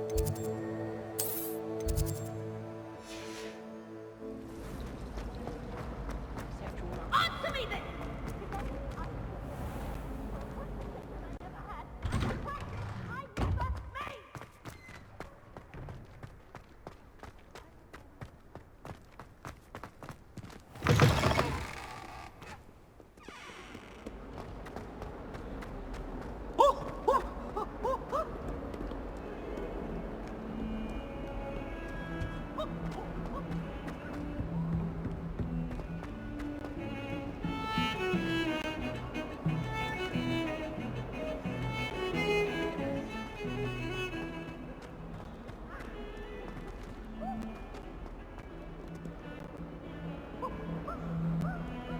Answer me then!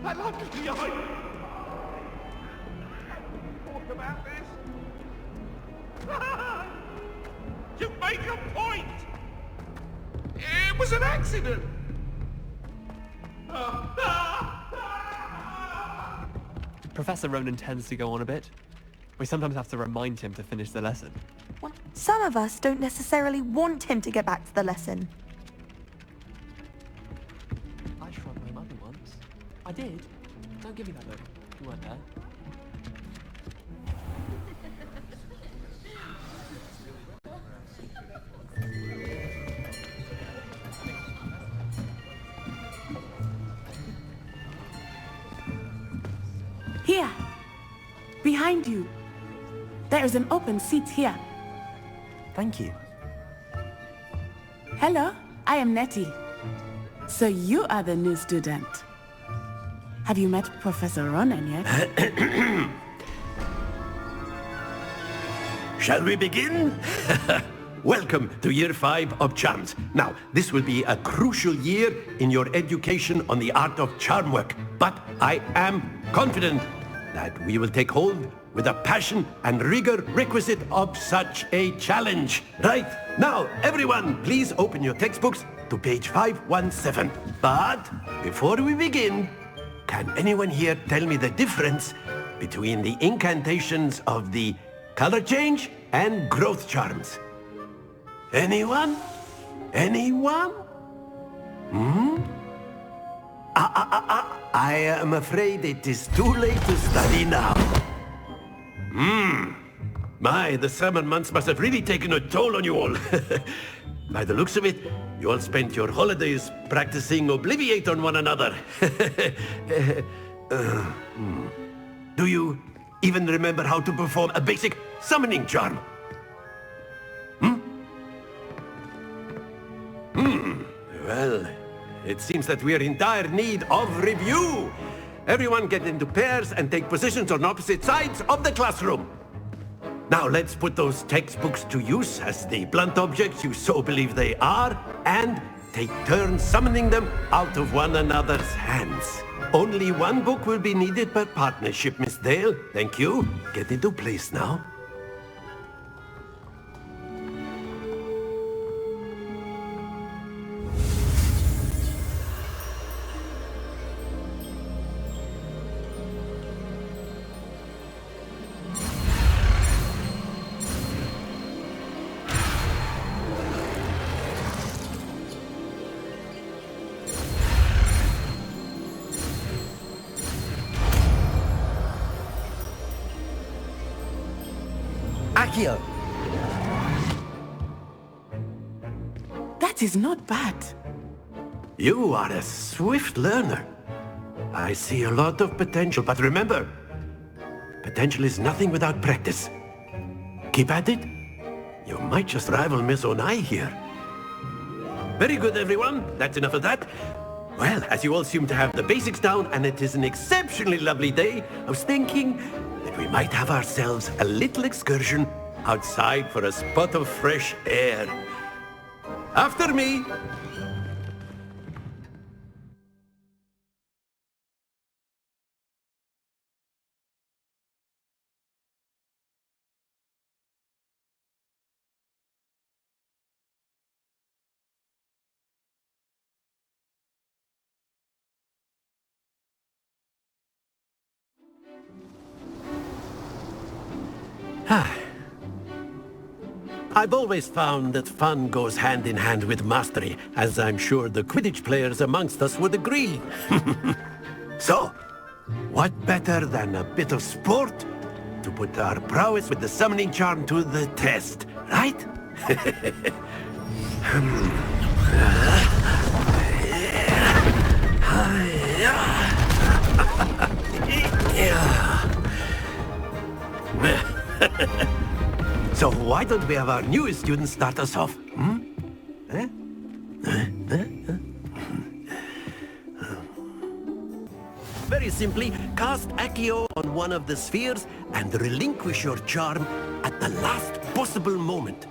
That light is behind me! Talk about this? You make a point! It was an accident! Professor Ronan tends to go on a bit. We sometimes have to remind him to finish the lesson. Well, some of us don't necessarily want him to get back to the lesson. I shrugged my mother once. I did. Don't give me that look. You weren't there. Here, behind you. There is an open seat here. Thank you. Hello, I am Nettie. So you are the new student. Have you met Professor Ronan yet? Shall we begin? Welcome to Year 5 of Charms. Now, this will be a crucial year in your education on the art of charm work, but I am confident that we will take hold with the passion and rigor requisite of such a challenge. Right, now, everyone, please open your textbooks to page 517. But before we begin, can anyone here tell me the difference between the incantations of the color change and growth charms? Anyone? Anyone? I am afraid it is too late to study now. My, the summer months must have really taken a toll on you all. By the looks of it, you all spent your holidays practicing Obliviate on one another. Do you even remember how to perform a basic summoning charm? Well, it seems that we are in dire need of review. Everyone get into pairs and take positions on opposite sides of the classroom. Now let's put those textbooks to use as the blunt objects you so believe they are, and take turns summoning them out of one another's hands. Only one book will be needed per partnership, Miss Dale. Thank you. Get into place now. Accio. That is not bad. You are a swift learner. I see a lot of potential, but remember, potential is nothing without practice. Keep at it. You might just rival Miss Onai here. Very good, everyone. That's enough of that. Well, as you all seem to have the basics down, and it is an exceptionally lovely day, I was thinking that we might have ourselves a little excursion outside for a spot of fresh air. After me. I've always found that fun goes hand in hand with mastery, as I'm sure the Quidditch players amongst us would agree. So, what better than a bit of sport to put our prowess with the summoning charm to the test, right? So why don't we have our newest student start us off? Very simply, cast Accio on one of the spheres and relinquish your charm at the last possible moment.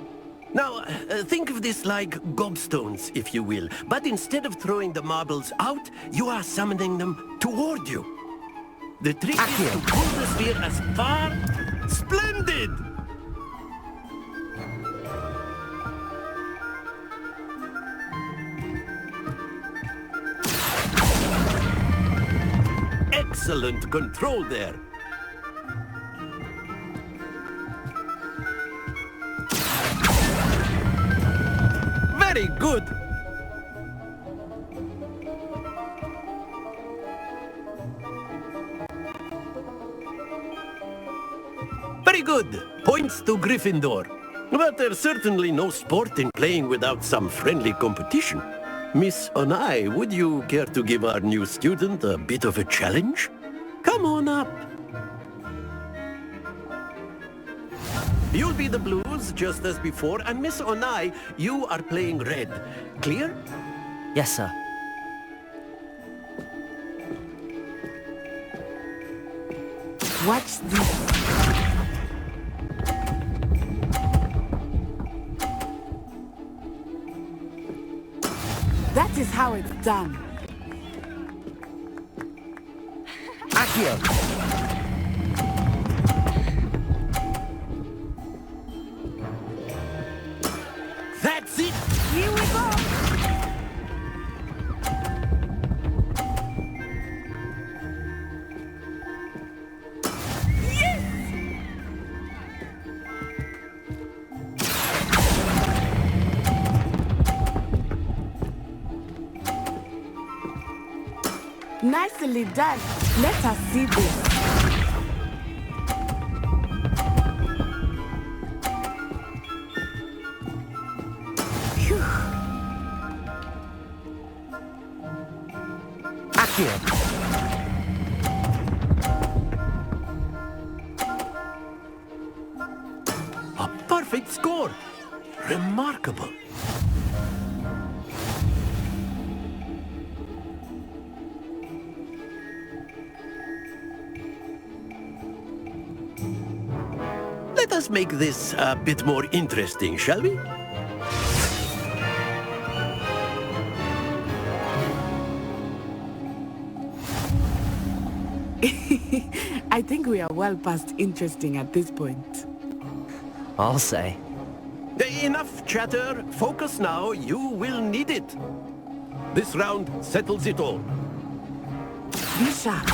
Now, think of this like gobstones, if you will, but instead of throwing the marbles out, you are summoning them toward you. The trick is to pull the sphere as far... Splendid! Excellent control there. Very good. Very good. Points to Gryffindor. But there's certainly no sport in playing without some friendly competition. Miss Onai, would you care to give our new student a bit of a challenge? Come on up. You'll be the blues, just as before, and Miss Onai, you are playing red. Clear? Yes, sir. Watch this. That is how it's done. Accio! That's it! Here we go! Nicely done. Let us see this. Phew. Accio! A perfect score! Remarkable! Let us make this a bit more interesting, shall we? I think we are well past interesting at this point. I'll say. Enough chatter. Focus now. You will need it. This round settles it all. Be sharp.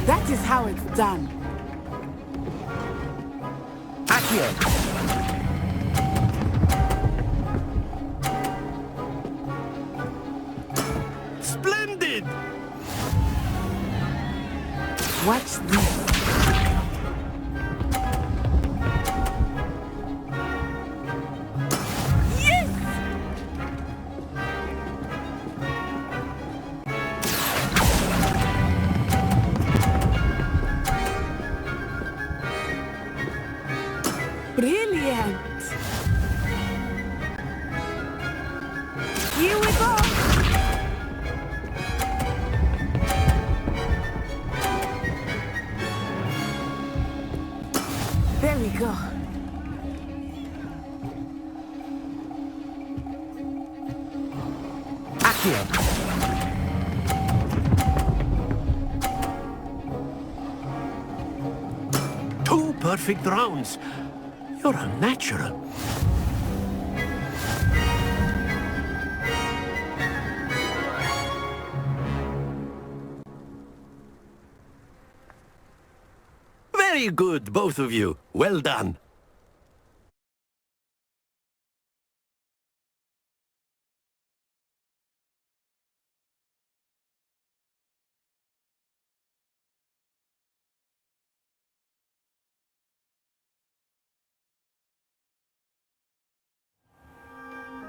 That is how it's done. Accio! Splendid! Watch this. Brilliant! Here we go! There we go. Accio! Two perfect rounds. You're a natural. Very good, both of you. Well done.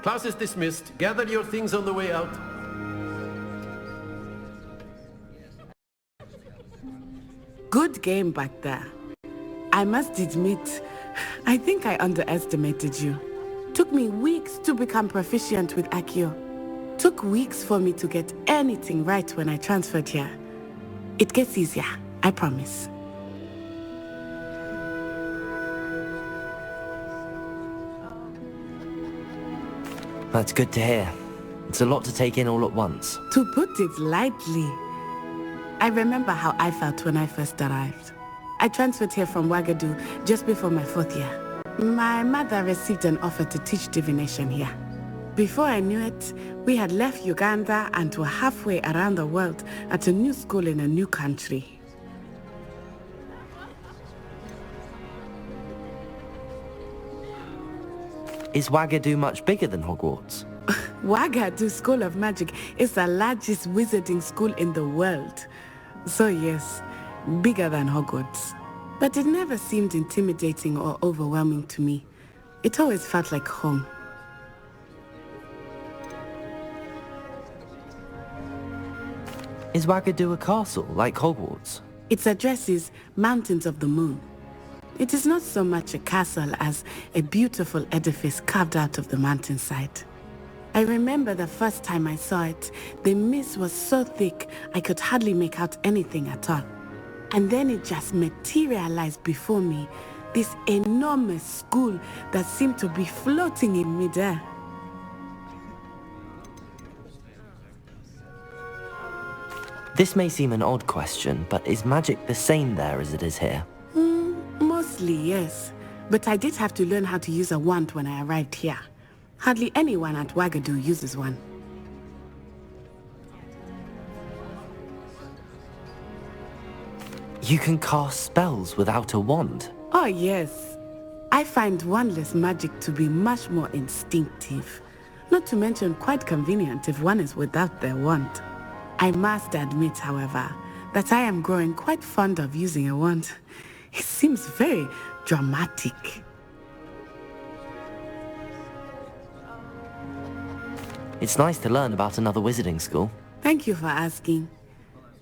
Class is dismissed. Gather your things on the way out. Good game back there. I must admit, I think I underestimated you. Took me weeks to become proficient with Accio. Took weeks for me to get anything right when I transferred here. It gets easier, I promise. That's good to hear. It's a lot to take in all at once. To put it lightly, I remember how I felt when I first arrived. I transferred here from Ouagadougou just before my 4th year. My mother received an offer to teach divination here. Before I knew it, we had left Uganda and were halfway around the world at a new school in a new country. Is Ouagadougou much bigger than Hogwarts? Ouagadougou School of Magic is the largest wizarding school in the world. So yes, bigger than Hogwarts. But it never seemed intimidating or overwhelming to me. It always felt like home. Is Ouagadougou a castle, like Hogwarts? Its address is Mountains of the Moon. It is not so much a castle as a beautiful edifice carved out of the mountainside. I remember the first time I saw it, the mist was so thick I could hardly make out anything at all. And then it just materialized before me, this enormous school that seemed to be floating in midair. This may seem an odd question, but is magic the same there as it is here? Mostly, yes. But I did have to learn how to use a wand when I arrived here. Hardly anyone at Ouagadougou uses one. You can cast spells without a wand? Oh, yes. I find wandless magic to be much more instinctive. Not to mention quite convenient if one is without their wand. I must admit, however, that I am growing quite fond of using a wand. It seems very dramatic. It's nice to learn about another wizarding school. Thank you for asking.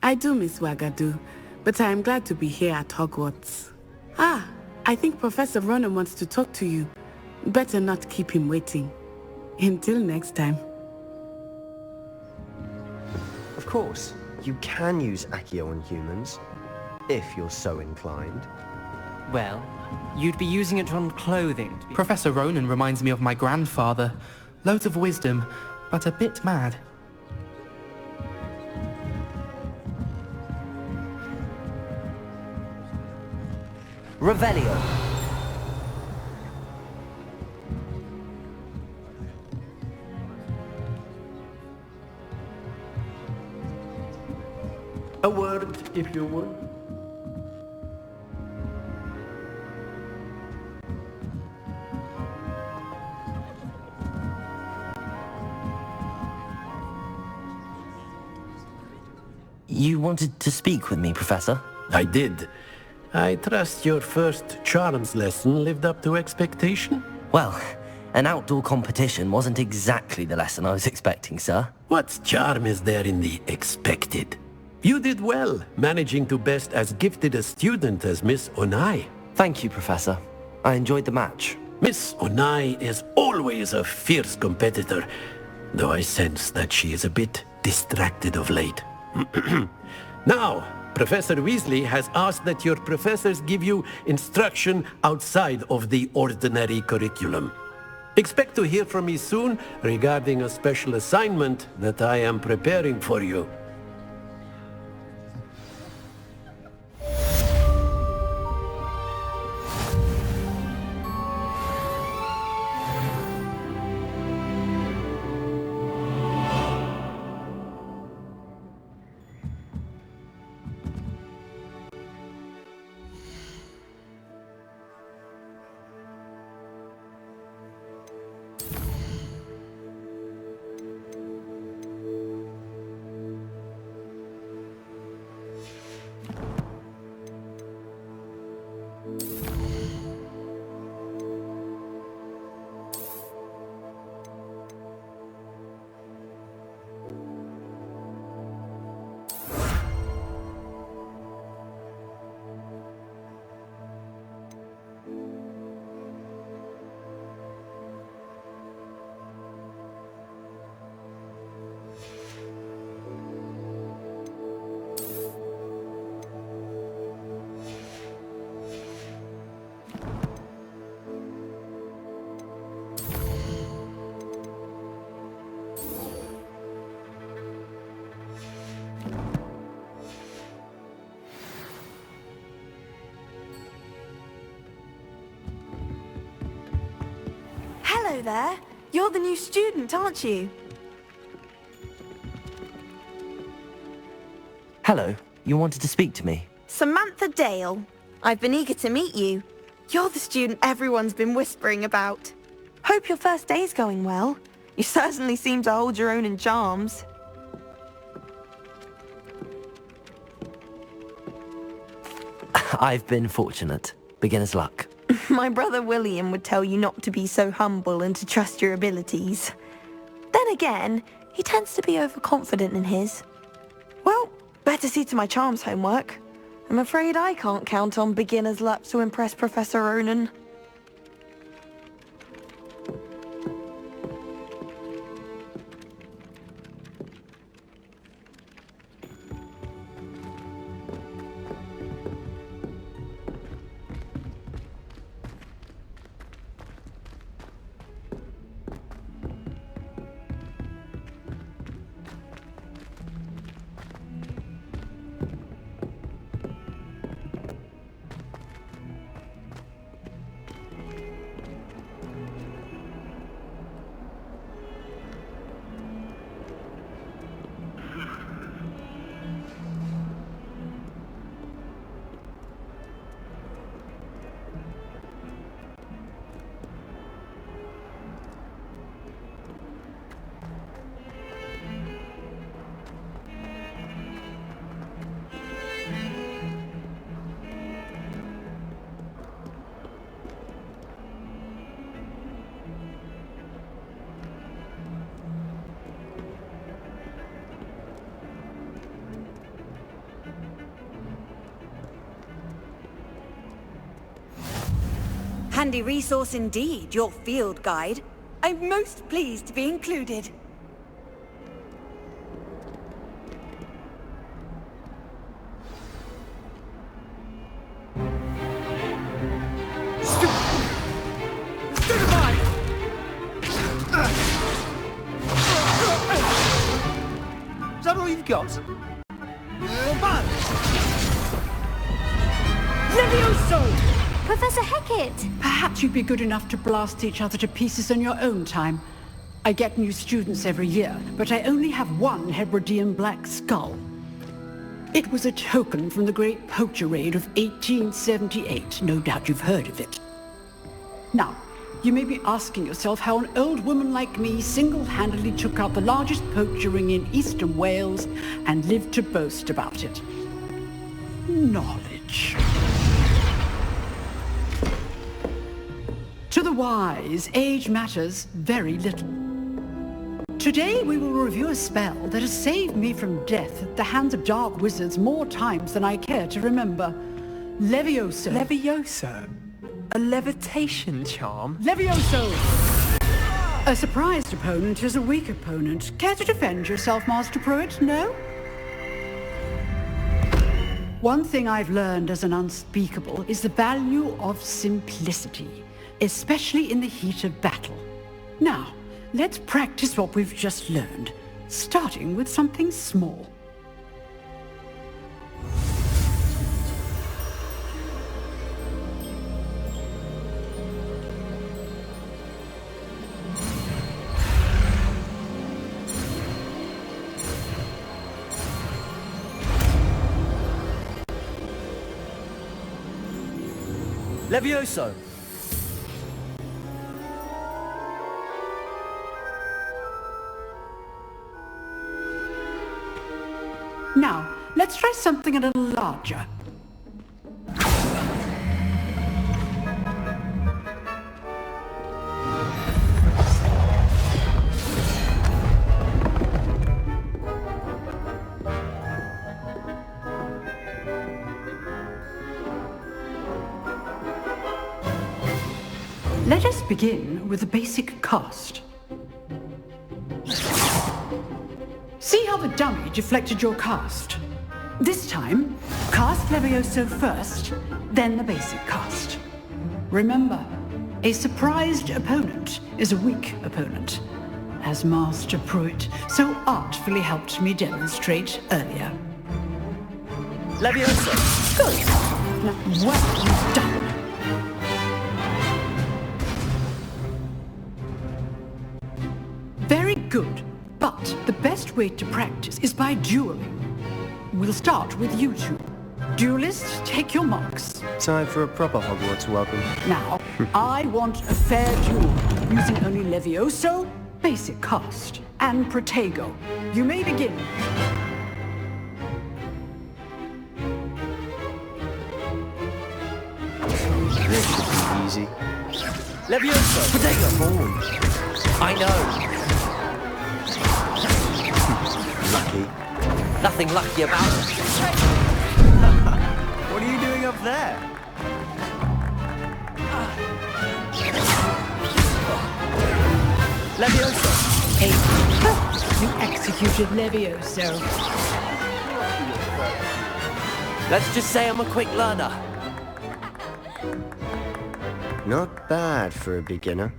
I do miss Ouagadougou, but I am glad to be here at Hogwarts. Ah, I think Professor Ronan wants to talk to you. Better not keep him waiting. Until next time. Of course, you can use Accio on humans, if you're so inclined. Well, you'd be using it on clothing. Professor Ronan reminds me of my grandfather. Loads of wisdom, but a bit mad. Revelio. A word, if you would. You wanted to speak with me, Professor? I did. I trust your first charms lesson lived up to expectation? Well, an outdoor competition wasn't exactly the lesson I was expecting, sir. What charm is there in the expected? You did well, managing to best as gifted a student as Miss Onai. Thank you, Professor. I enjoyed the match. Miss Onai is always a fierce competitor, though I sense that she is a bit distracted of late. Now, Professor Weasley has asked that your professors give you instruction outside of the ordinary curriculum. Expect to hear from me soon regarding a special assignment that I am preparing for you. Hello there. You're the new student, aren't you? Hello, you wanted to speak to me? Samantha Dale. I've been eager to meet you. You're the student everyone's been whispering about. Hope your first day's going well. You certainly seem to hold your own in charms. I've been fortunate. Beginner's luck. My brother William would tell you not to be so humble and to trust your abilities. Then again, he tends to be overconfident in his. Well, better see to my charms homework. I'm afraid I can't count on beginner's luck to impress Professor Ronan. Handy resource indeed, your field guide. I'm most pleased to be included. Is that all you've got? Levioso! Professor Hecat! Perhaps you'd be good enough to blast each other to pieces in your own time. I get new students every year, but I only have one Hebridean black skull. It was a token from the Great Poacher Raid of 1878. No doubt you've heard of it. Now, you may be asking yourself how an old woman like me single-handedly took out the largest poacher ring in eastern Wales and lived to boast about it. Knowledge. To the wise, age matters very little. Today we will review a spell that has saved me from death at the hands of dark wizards more times than I care to remember. Levioso. Levioso? A levitation charm? Levioso! A surprised opponent is a weak opponent. Care to defend yourself, Master Pruitt? No? One thing I've learned as an unspeakable is the value of simplicity, especially in the heat of battle. Now, let's practice what we've just learned, starting with something small. Levioso! Now, let's try something a little larger. Let us begin with the basic cast. See how the dummy deflected your cast? This time, cast Levioso first, then the basic cast. Remember, a surprised opponent is a weak opponent, as Master Pruitt so artfully helped me demonstrate earlier. Levioso! Good. Now, well done. good. But the best way to practice is by dueling. We'll start with you two. Duelists, take your marks. Time for a proper Hogwarts welcome. Now, I want a fair duel, using only Levioso, basic cast, and Protego. You may begin. This should be easy. Levioso! Potato! I know. Lucky. Nothing lucky about it. What are you doing up there? Levioso! Hey, you executed Levioso. Let's just say I'm a quick learner. Not bad for a beginner.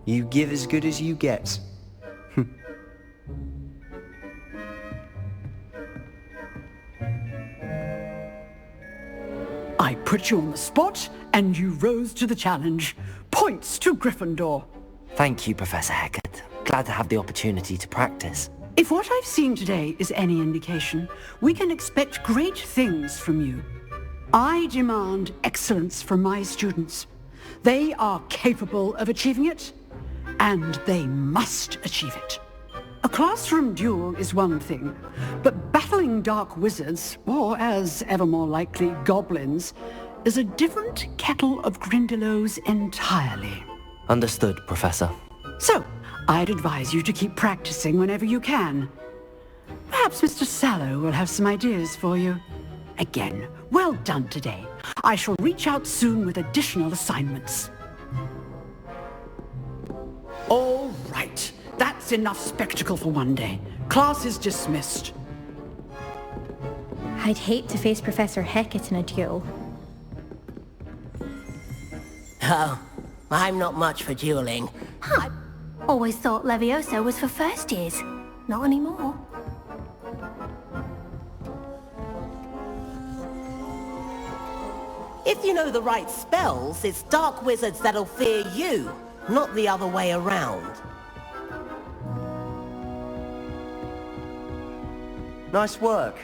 You give as good as you get. I put you on the spot, and you rose to the challenge. Points to Gryffindor. Thank you, Professor Hecat. Glad to have the opportunity to practice. If what I've seen today is any indication, we can expect great things from you. I demand excellence from my students. They are capable of achieving it, and they must achieve it. A classroom duel is one thing, but battling dark wizards, or as ever more likely, goblins, is a different kettle of Grindylows entirely. Understood, Professor. So, I'd advise you to keep practicing whenever you can. Perhaps Mr. Sallow will have some ideas for you. Again, well done today. I shall reach out soon with additional assignments. All right. That's enough spectacle for one day. Class is dismissed. I'd hate to face Professor Hecat in a duel. Oh, I'm not much for dueling. Huh. Always thought Levioso was for first years. Not anymore. If you know the right spells, it's dark wizards that'll fear you, not the other way around. Nice work.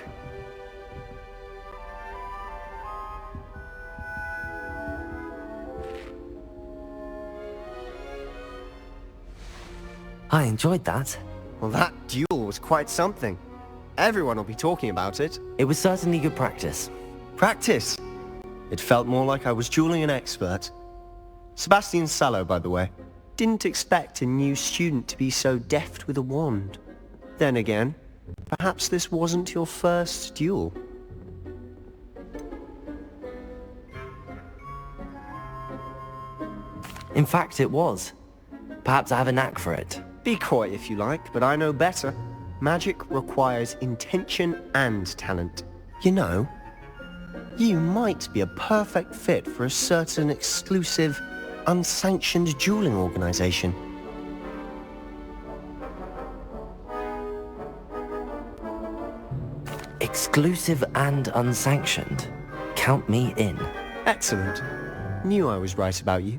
I enjoyed that. Well, that duel was quite something. Everyone will be talking about it. It was certainly good practice. Practice? It felt more like I was dueling an expert. Sebastian Sallow, by the way. Didn't expect a new student to be so deft with a wand. Then again, perhaps this wasn't your first duel. In fact, it was. Perhaps I have a knack for it. Be coy if you like, but I know better. Magic requires intention and talent. You know, you might be a perfect fit for a certain exclusive, unsanctioned dueling organization. Exclusive and unsanctioned. Count me in. Excellent. Knew I was right about you.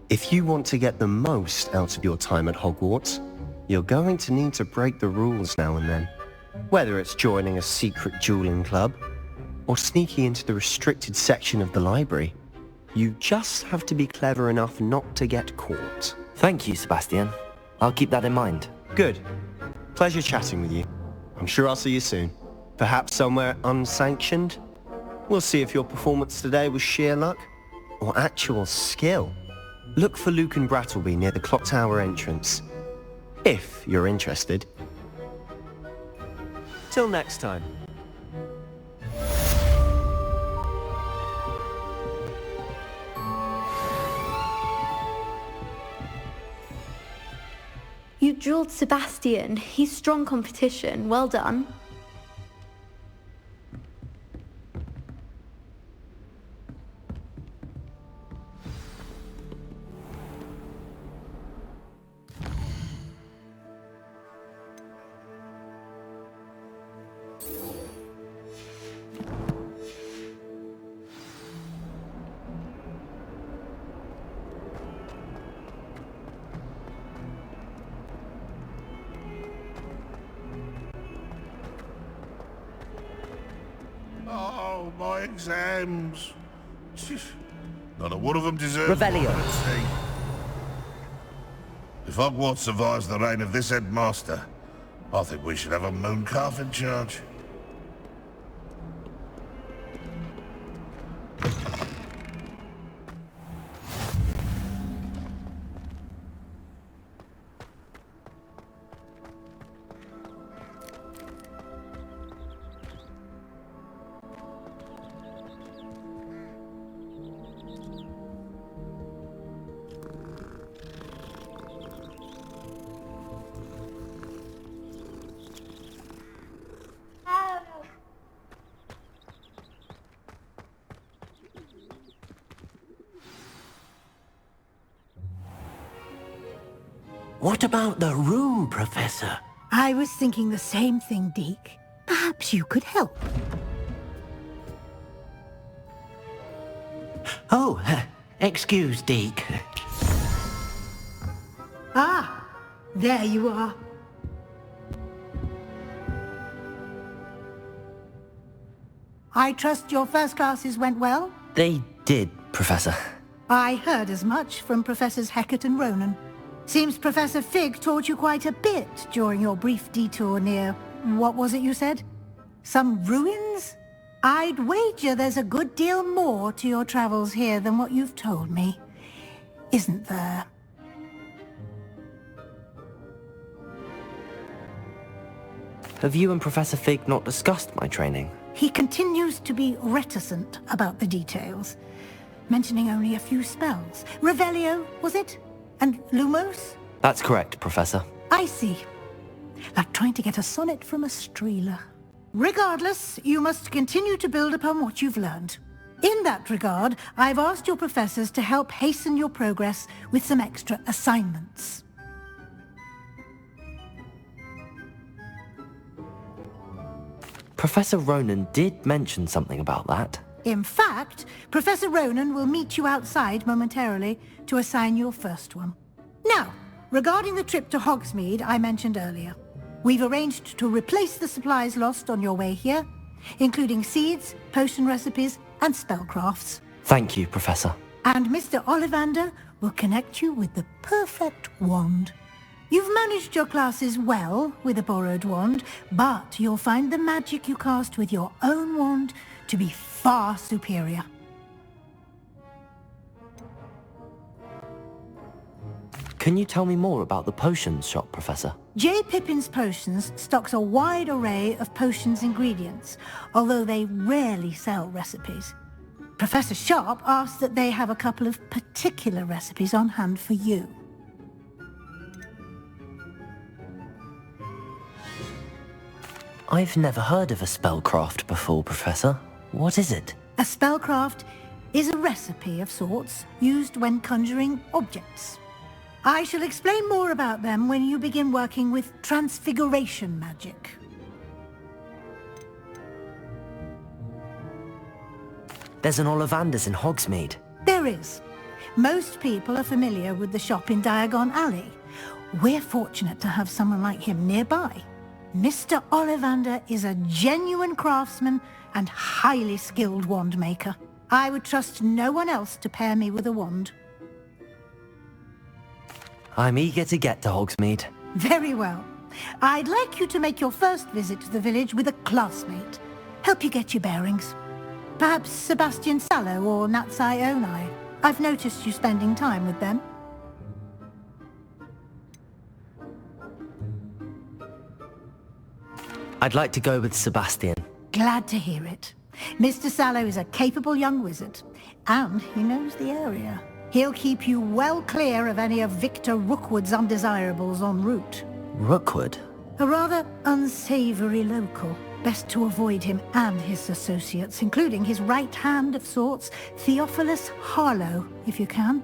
If you want to get the most out of your time at Hogwarts, you're going to need to break the rules now and then. Whether it's joining a secret dueling club, or sneaking into the restricted section of the library, you just have to be clever enough not to get caught. Thank you, Sebastian. I'll keep that in mind. Good. Pleasure chatting with you. I'm sure I'll see you soon. Perhaps somewhere unsanctioned? We'll see if your performance today was sheer luck, or actual skill. Look for Luke and Brattleby near the clock tower entrance. If you're interested. Till next time. You dueled Sebastian. He's strong competition. Well done. Oh, my exams. Not a one of them deserves Revelio. modesty. If Hogwarts survives the reign of this headmaster, I think we should have a mooncalf in charge. What about the room, Professor? I was thinking the same thing, Deke. Perhaps you could help. Oh, excuse, Deke. Ah, there you are. I trust your first classes went well? They did, Professor. I heard as much from Professors Hecat and Ronan. Seems Professor Fig taught you quite a bit during your brief detour near... what was it you said? Some ruins? I'd wager there's a good deal more to your travels here than what you've told me. Isn't there? Have you and Professor Fig not discussed my training? He continues to be reticent about the details, mentioning only a few spells. Revelio, was it? And Lumos? That's correct, Professor. I see. Like trying to get a sonnet from a streeler. Regardless, you must continue to build upon what you've learned. In that regard, I've asked your professors to help hasten your progress with some extra assignments. Professor Ronan did mention something about that. In fact, Professor Ronan will meet you outside momentarily to assign your first one. Now, regarding the trip to Hogsmeade I mentioned earlier, we've arranged to replace the supplies lost on your way here, including seeds, potion recipes, and spellcrafts. Thank you, Professor. And Mr. Ollivander will connect you with the perfect wand. You've managed your classes well with a borrowed wand, but you'll find the magic you cast with your own wand to be far superior. Can you tell me more about the potions shop, Professor? J. Pippin's Potions stocks a wide array of potions ingredients, although they rarely sell recipes. Professor Sharp asks that they have a couple of particular recipes on hand for you. I've never heard of a spellcraft before, Professor. What is it? A spellcraft is a recipe of sorts used when conjuring objects. I shall explain more about them when you begin working with transfiguration magic. There's an Ollivander's in Hogsmeade. There is. Most people are familiar with the shop in Diagon Alley. We're fortunate to have someone like him nearby. Mr. Ollivander is a genuine craftsman and highly skilled wand maker. I would trust no one else to pair me with a wand. I'm eager to get to Hogsmeade. Very well. I'd like you to make your first visit to the village with a classmate. Help you get your bearings. Perhaps Sebastian Sallow or Natsai Onai. I've noticed you spending time with them. I'd like to go with Sebastian. Glad to hear it. Mr. Sallow is a capable young wizard, and he knows the area. He'll keep you well clear of any of Victor Rookwood's undesirables en route. Rookwood? A rather unsavory local. Best to avoid him and his associates, including his right hand of sorts, Theophilus Harlow, if you can.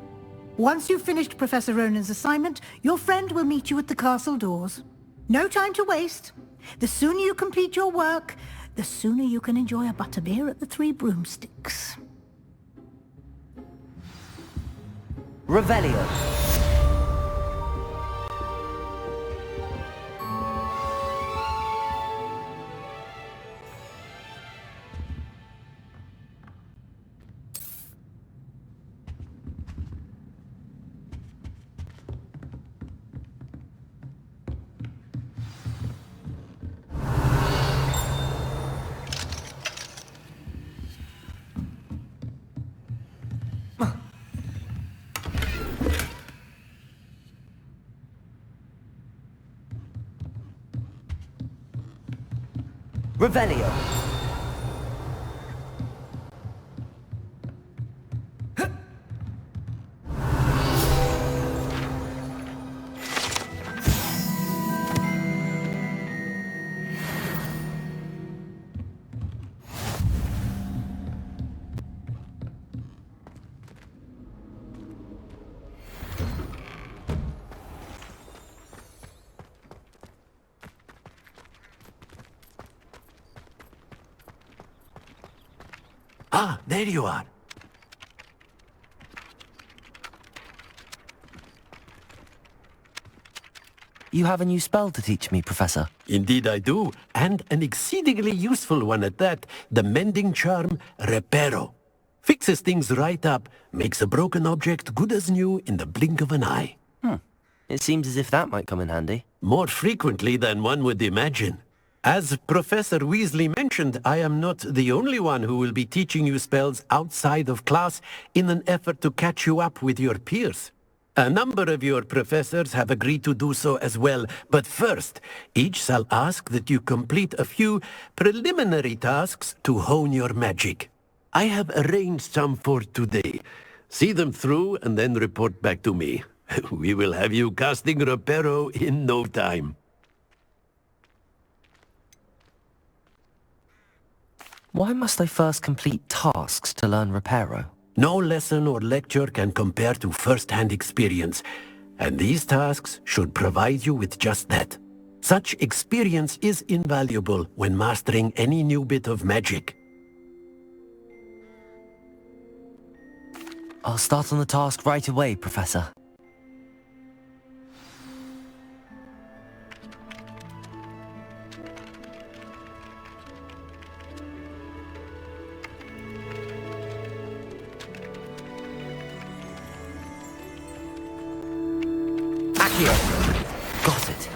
Once you've finished Professor Ronan's assignment, your friend will meet you at the castle doors. No time to waste. The sooner you complete your work, the sooner you can enjoy a butterbeer at the Three Broomsticks. Revelio. Revelio. Ah, there you are. You have a new spell to teach me, Professor. Indeed I do, and an exceedingly useful one at that, the mending charm Reparo. Fixes things right up, makes a broken object good as new in the blink of an eye. It seems as if that might come in handy. More frequently than one would imagine. As Professor Weasley mentioned, I am not the only one who will be teaching you spells outside of class in an effort to catch you up with your peers. A number of your professors have agreed to do so as well, but first, each shall ask that you complete a few preliminary tasks to hone your magic. I have arranged some for today. See them through and then report back to me. We will have you casting Reparo in no time. Why must I first complete tasks to learn Reparo? No lesson or lecture can compare to first-hand experience, and these tasks should provide you with just that. Such experience is invaluable when mastering any new bit of magic. I'll start on the task right away, Professor. Got it.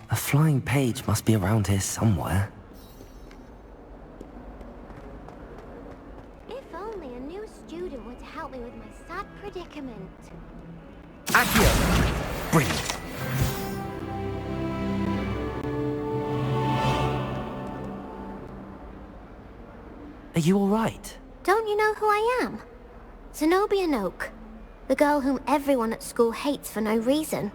A flying page must be around here somewhere. If only a new student would help me with my sad predicament. Accio! Brilliant. Are you all right? Don't you know who I am? Zenobia Noak, the girl whom everyone at school hates for no reason.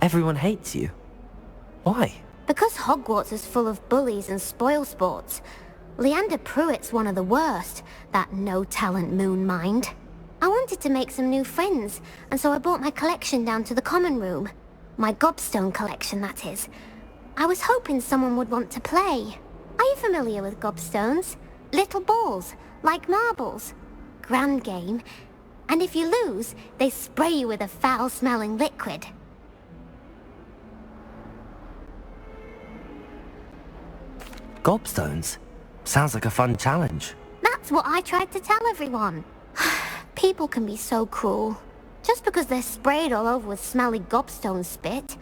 Everyone hates you. Why? Because Hogwarts is full of bullies and spoilsports. Leander Pruitt's one of the worst, that no-talent moon mind. I wanted to make some new friends, and so I brought my collection down to the common room. My gobstone collection, that is. I was hoping someone would want to play. Are you familiar with gobstones? Little balls, like marbles. Grand game. And if you lose, they spray you with a foul-smelling liquid. Gobstones? Sounds like a fun challenge. That's what I tried to tell everyone. People can be so cruel. Just because they're sprayed all over with smelly gobstone spit,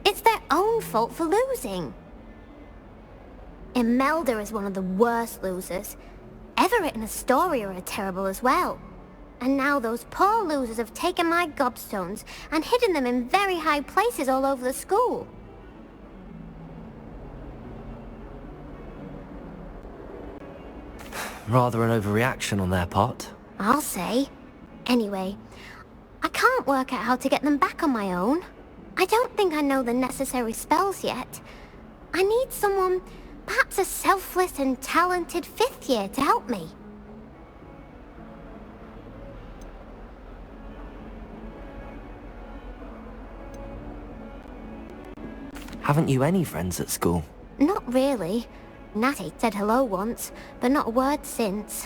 it's their own fault for losing. Imelda is one of the worst losers. Everett and Astoria are terrible as well. And now those poor losers have taken my gobstones and hidden them in very high places all over the school. Rather an overreaction on their part. I'll say. Anyway, I can't work out how to get them back on my own. I don't think I know the necessary spells yet. I need someone, perhaps a selfless and talented 5th year to help me. Haven't you any friends at school? Not really. Natty said hello once, but not a word since.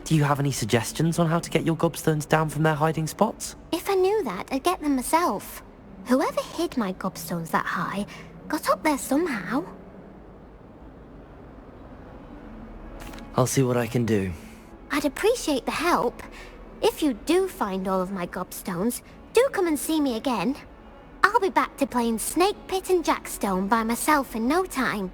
Do you have any suggestions on how to get your gobstones down from their hiding spots? If I knew that, I'd get them myself. Whoever hid my gobstones that high got up there somehow. I'll see what I can do. I'd appreciate the help. If you do find all of my gobstones, do come and see me again. I'll be back to playing Snake Pit and Jackstone by myself in no time.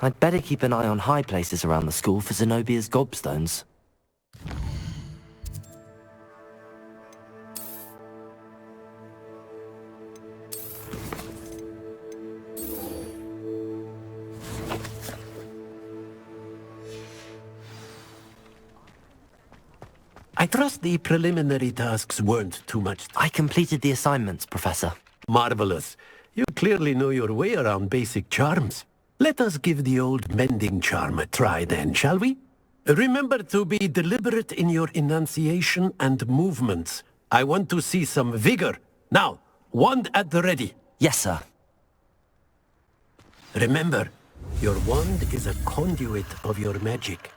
I'd better keep an eye on high places around the school for Zenobia's gobstones. I trust the preliminary tasks weren't too much. I completed the assignments, Professor. Marvelous. You clearly know your way around basic charms. Let us give the old mending charm a try then, shall we? Remember to be deliberate in your enunciation and movements. I want to see some vigor. Now, wand at the ready. Yes, sir. Remember, your wand is a conduit of your magic.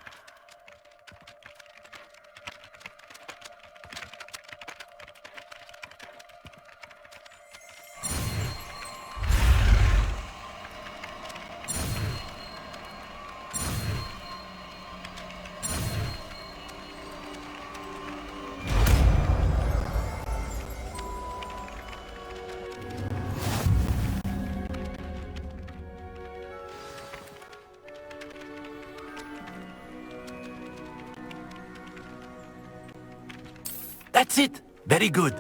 That's it! Very good.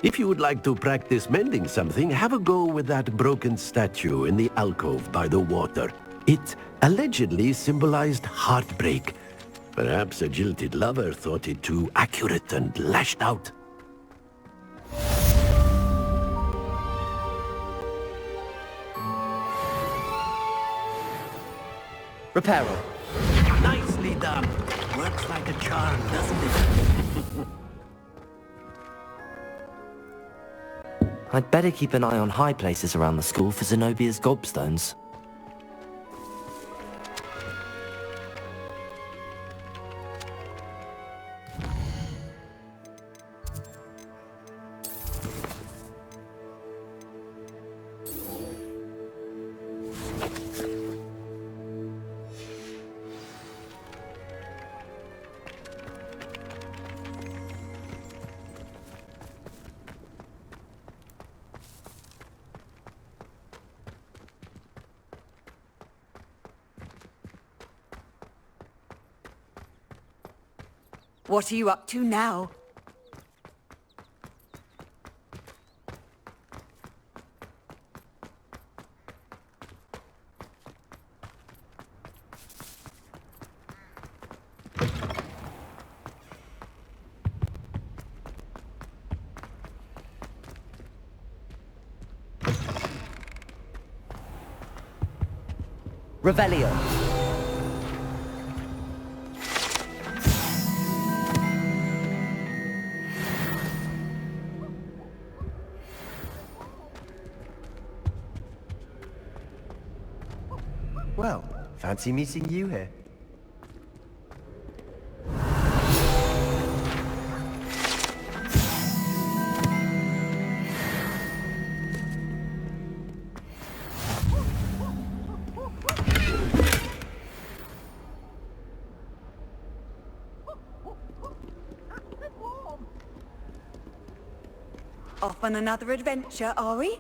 If you would like to practice mending something, have a go with that broken statue in the alcove by the water. It allegedly symbolized heartbreak. Perhaps a jilted lover thought it too accurate and lashed out. Reparo. Nicely done. Works like a charm, doesn't it? I'd better keep an eye on high places around the school for Zenobia's gobstones. What are you up to now? Revelio. Well, fancy meeting you here. Off on another adventure, are we?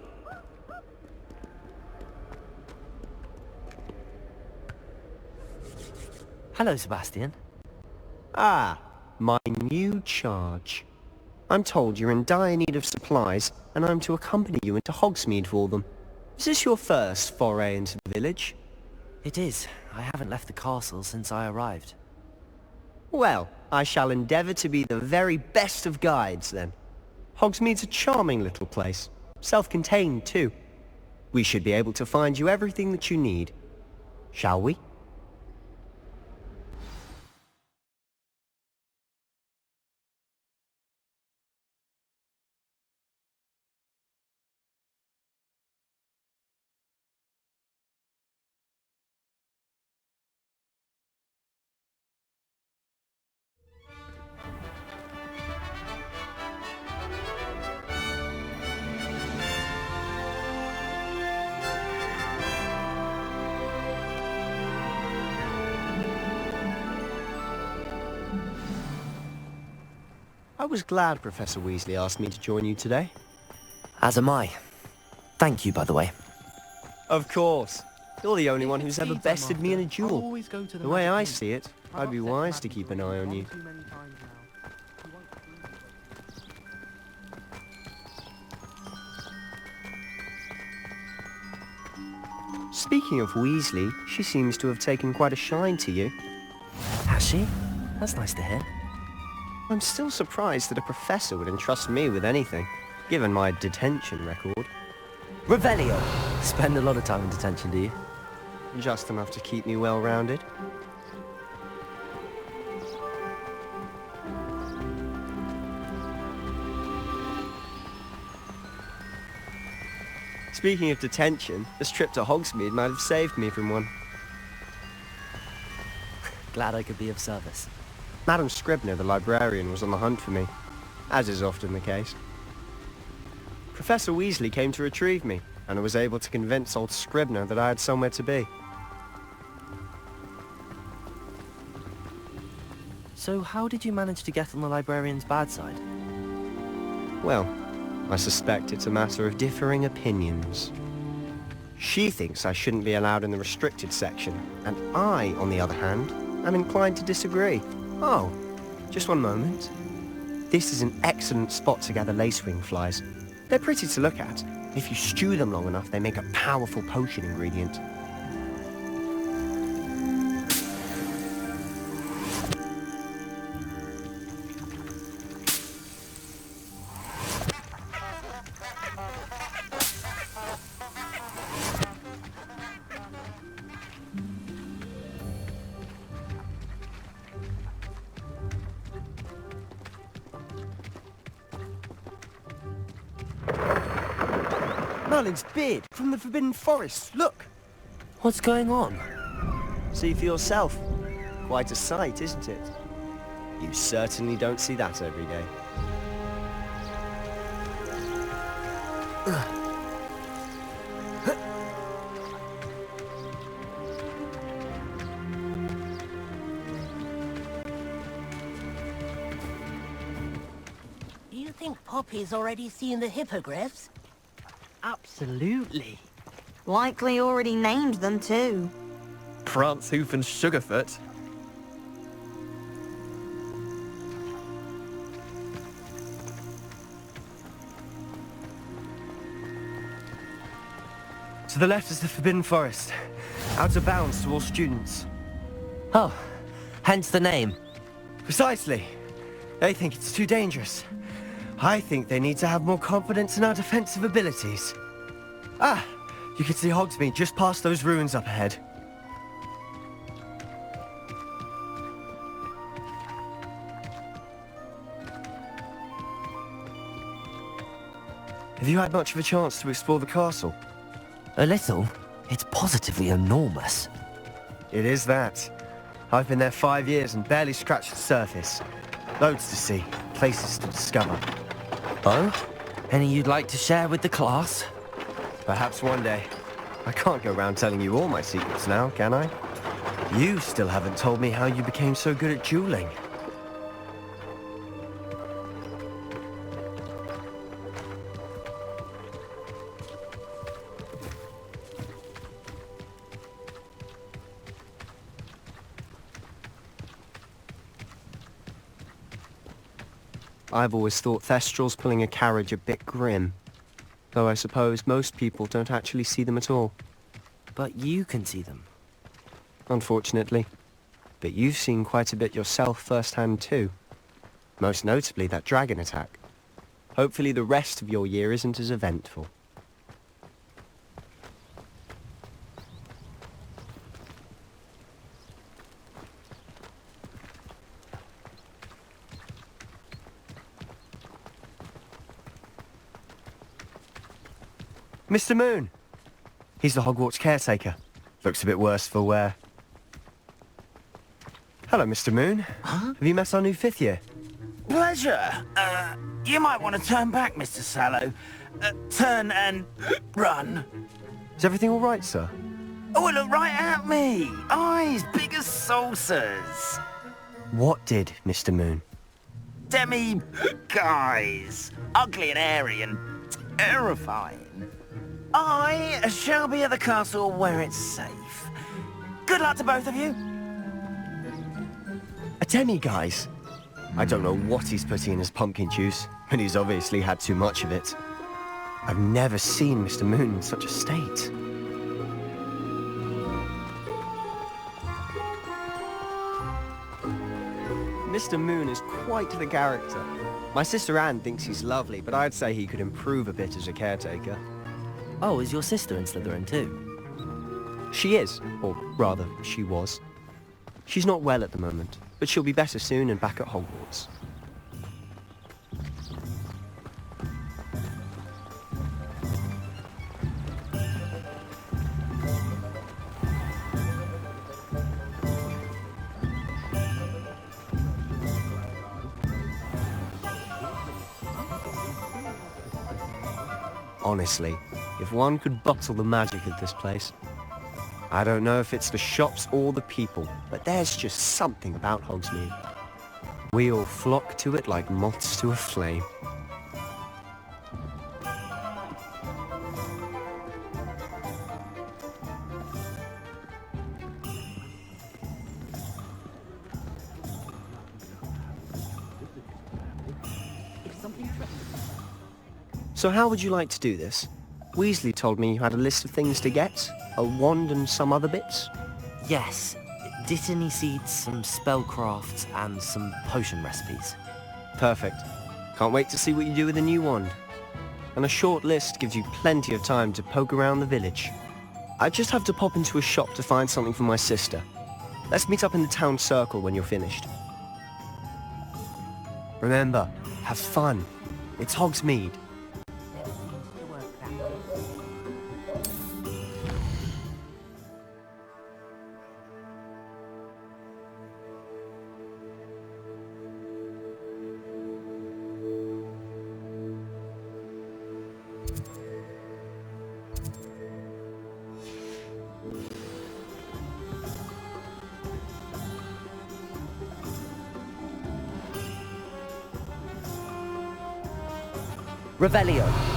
Hello, Sebastian. Ah, my new charge. I'm told you're in dire need of supplies, and I'm to accompany you into Hogsmeade for them. Is this your first foray into the village? It is. I haven't left the castle since I arrived. Well, I shall endeavour to be the very best of guides, then. Hogsmeade's a charming little place. Self-contained, too. We should be able to find you everything that you need. Shall we? I was glad Professor Weasley asked me to join you today. As am I. Thank you, by the way. Of course. You're the only one who's ever bested me in a duel. The way I see it, I'd be wise to keep an eye on you. Speaking of Weasley, she seems to have taken quite a shine to you. Has she? That's nice to hear. I'm still surprised that a professor would entrust me with anything, given my detention record. Revelio! Spend a lot of time in detention, do you? Just enough to keep me well-rounded. Speaking of detention, this trip to Hogsmeade might have saved me from one. Glad I could be of service. Madam Scribner, the librarian, was on the hunt for me, as is often the case. Professor Weasley came to retrieve me, and I was able to convince old Scribner that I had somewhere to be. So how did you manage to get on the librarian's bad side? Well, I suspect it's a matter of differing opinions. She thinks I shouldn't be allowed in the restricted section, and I, on the other hand, am inclined to disagree. Oh, just one moment. This is an excellent spot to gather lacewing flies. They're pretty to look at. If you stew them long enough, they make a powerful potion ingredient. Merlin's beard from the Forbidden Forest, look! What's going on? See for yourself. Quite a sight, isn't it? You certainly don't see that every day. Do you think Poppy's already seen the hippogriffs? Absolutely. Likely already named them too. Prance, Hoof and Sugarfoot. To the left is the Forbidden Forest. Out of bounds to all students. Oh, hence the name. Precisely. They think it's too dangerous. I think they need to have more confidence in our defensive abilities. Ah, you can see Hogsmeade just past those ruins up ahead. Have you had much of a chance to explore the castle? A little. It's positively enormous. It is that. I've been there 5 years and barely scratched the surface. Loads to see, places to discover. Oh? Any you'd like to share with the class? Perhaps one day. I can't go around telling you all my secrets now, can I? You still haven't told me how you became so good at dueling. I've always thought Thestrals pulling a carriage a bit grim. Though I suppose most people don't actually see them at all. But you can see them. Unfortunately. But you've seen quite a bit yourself firsthand too. Most notably that dragon attack. Hopefully the rest of your year isn't as eventful. Mr. Moon! He's the Hogwarts caretaker. Looks a bit worse for wear. Hello, Mr. Moon. Huh? Have you met our new 5th year? Pleasure. You might want to turn back, Mr. Sallow. Turn and run. Is everything all right, sir? Oh, look right at me. Eyes big as saucers. What did, Mr. Moon? Guys. Ugly and airy and terrifying. I shall be at the castle where it's safe. Good luck to both of you. A demi-guise? I don't know what he's putting in his pumpkin juice, and he's obviously had too much of it. I've never seen Mr. Moon in such a state. Mr. Moon is quite the character. My sister Anne thinks he's lovely, but I'd say he could improve a bit as a caretaker. Oh, is your sister in Slytherin too? She is, or rather, she was. She's not well at the moment, but she'll be better soon and back at Hogwarts. Honestly, if one could bottle the magic of this place. I don't know if it's the shops or the people, but there's just something about Hogsmeade. We all flock to it like moths to a flame. So how would you like to do this? Weasley told me you had a list of things to get, a wand and some other bits. Yes. Dittany seeds, some spellcrafts, and some potion recipes. Perfect. Can't wait to see what you do with the new wand. And a short list gives you plenty of time to poke around the village. I just have to pop into a shop to find something for my sister. Let's meet up in the town circle when you're finished. Remember, have fun. It's Hogsmeade. Revelio.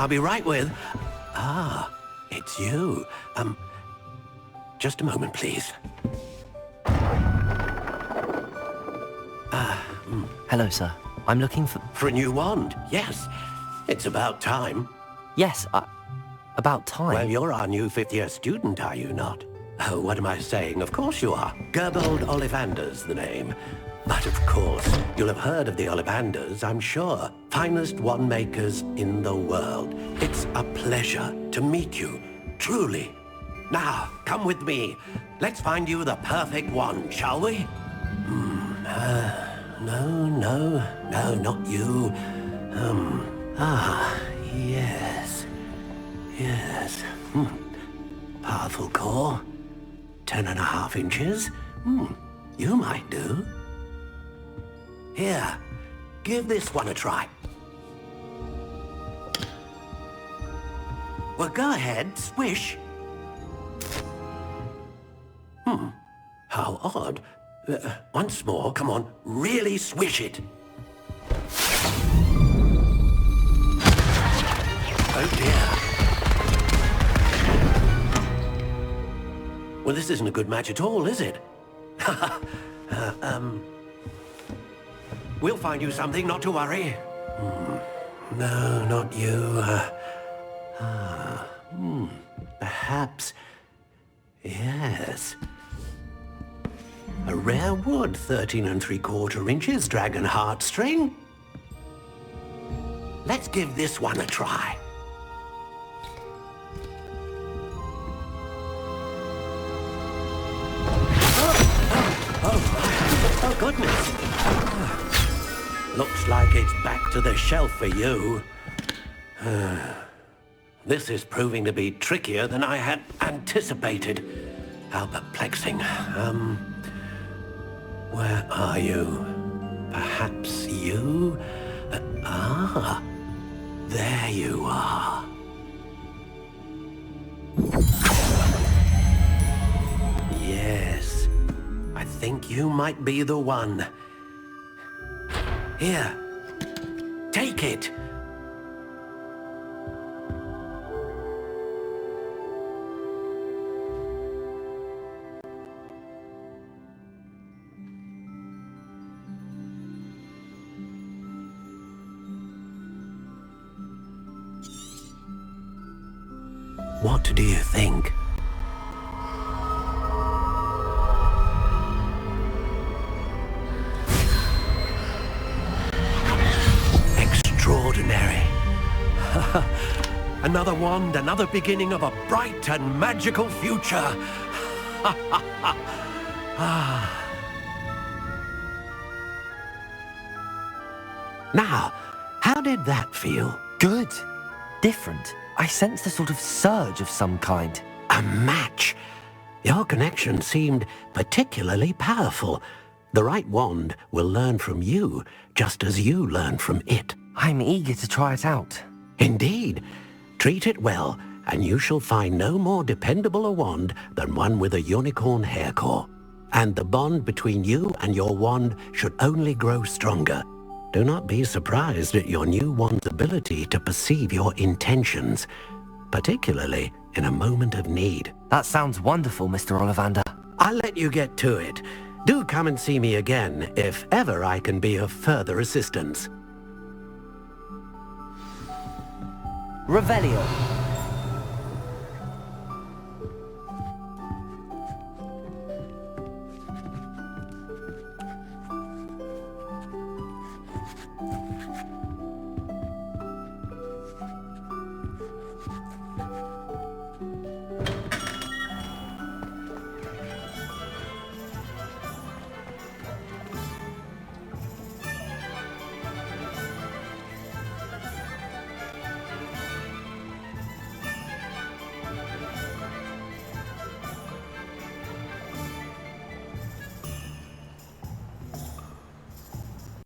I'll be right with... Ah, it's you. Just a moment, please. Hello, sir. I'm looking for... For a new wand, yes. It's about time. Yes, about time? Well, you're our new 5th-year student, are you not? Oh, what am I saying? Of course you are. Gerbold Ollivander's the name. But of course, you'll have heard of the Ollivanders, I'm sure. Finest wand makers in the world. It's a pleasure to meet you, truly. Now, come with me. Let's find you the perfect wand, shall we? No, not you. Yes. Powerful core. 10.5 inches. You might do. Here, give this one a try. Well, go ahead, swish. How odd. Once more, come on, really swish it. Oh dear. Well, this isn't a good match at all, is it? We'll find you something, not to worry. No, not you. Perhaps... Yes. A rare wood, 13 3/4 inches, dragon heartstring. Let's give this one a try. Oh, goodness. Looks like it's back to the shelf for you. This is proving to be trickier than I had anticipated. How perplexing. Where are you? Perhaps you? There you are. Yes, I think you might be the one. Here, take it. What do you think? Extraordinary. Another wand, another beginning of a bright and magical future. Now, how did that feel? Good. Different. I sensed a sort of surge of some kind. A match? Your connection seemed particularly powerful. The right wand will learn from you, just as you learn from it. I'm eager to try it out. Indeed. Treat it well, and you shall find no more dependable a wand than one with a unicorn hair core. And the bond between you and your wand should only grow stronger. Do not be surprised at your new wand's ability to perceive your intentions, particularly in a moment of need. That sounds wonderful, Mr. Ollivander. I'll let you get to it. Do come and see me again if ever I can be of further assistance. Revelio.